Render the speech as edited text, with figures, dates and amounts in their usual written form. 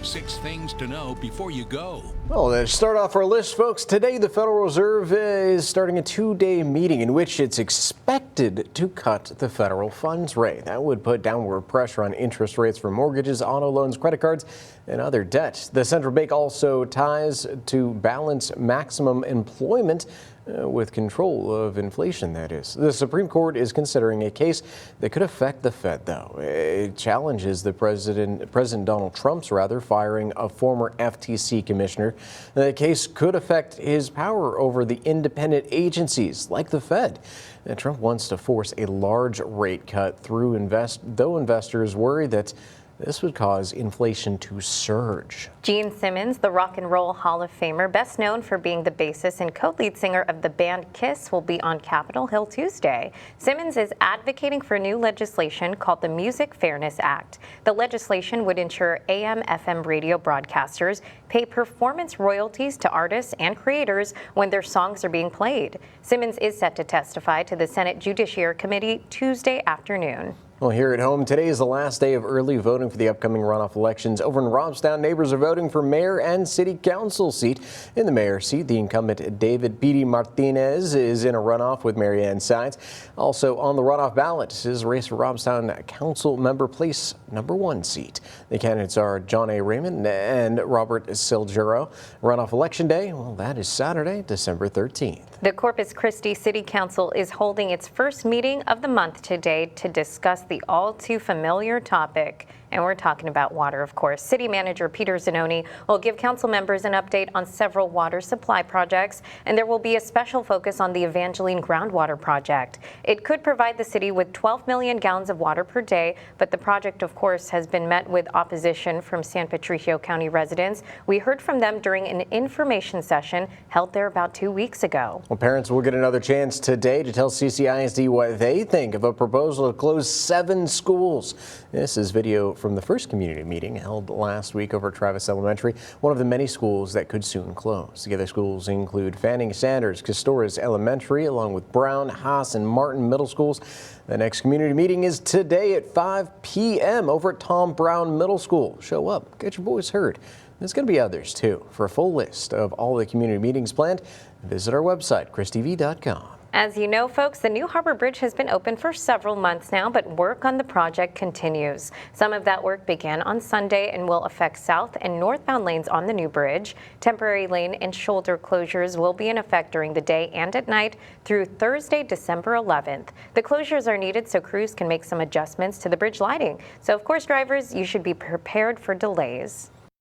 6 things to know before you go. Well, to start off our list, folks, today the Federal Reserve is starting a 2-day meeting in which it's expected to cut the federal funds rate. That would put downward pressure on interest rates for mortgages, auto loans, credit cards, and other debt. The central bank also ties to balance maximum employment with control of inflation, that is. The Supreme Court is considering a case that could affect the Fed, though. It challenges the President Donald Trump's firing a former FTC commissioner. The case could affect his power over the independent agencies like the Fed. Trump wants to force a large rate cut though investors worry that this would cause inflation to surge. Gene Simmons, the Rock and Roll Hall of Famer, best known for being the bassist and co-lead singer of the band Kiss, will be on Capitol Hill Tuesday. Simmons is advocating for new legislation called the Music Fairness Act. The legislation would ensure AM/FM radio broadcasters pay performance royalties to artists and creators when their songs are being played. Simmons is set to testify to the Senate Judiciary Committee Tuesday afternoon. Well, here at home, today is the last day of early voting for the upcoming runoff elections. Over in Robstown, neighbors are voting for mayor and city council seat. In the mayor's seat, the incumbent David P.D. Martinez is in a runoff with Mary Ann Sides. Also on the runoff ballot is a race for Robstown Council Member Place #1 seat. The candidates are John A. Raymond and Robert Silgero. Runoff election day, well, that is Saturday, December 13th. The Corpus Christi City Council is holding its first meeting of the month today to discuss the all-too-familiar topic. And we're talking about water, of course. City Manager Peter Zanoni will give council members an update on several water supply projects, and there will be a special focus on the Evangeline groundwater project. It could provide the city with 12 million gallons of water per day, but the project, of course, has been met with opposition from San Patricio County residents. We heard from them during an information session held there about 2 weeks ago. Well, parents will get another chance today to tell CCISD what they think of a proposal to close 7 schools. This is video from the first community meeting held last week over at Travis Elementary, one of the many schools that could soon close. The other schools include Fanning Sanders, Castores Elementary, along with Brown, Haas, and Martin Middle Schools. The next community meeting is today at 5 p.m. over at Tom Brown Middle School. Show up, get your voice heard. There's going to be others, too. For a full list of all the community meetings planned, visit our website, christv.com. As you know, folks, the new Harbor Bridge has been open for several months now, but work on the project continues. Some of that work began on Sunday and will affect south and northbound lanes on the new bridge. Temporary lane and shoulder closures will be in effect during the day and at night through Thursday, December 11th. The closures are needed so crews can make some adjustments to the bridge lighting. So, of course, drivers, you should be prepared for delays.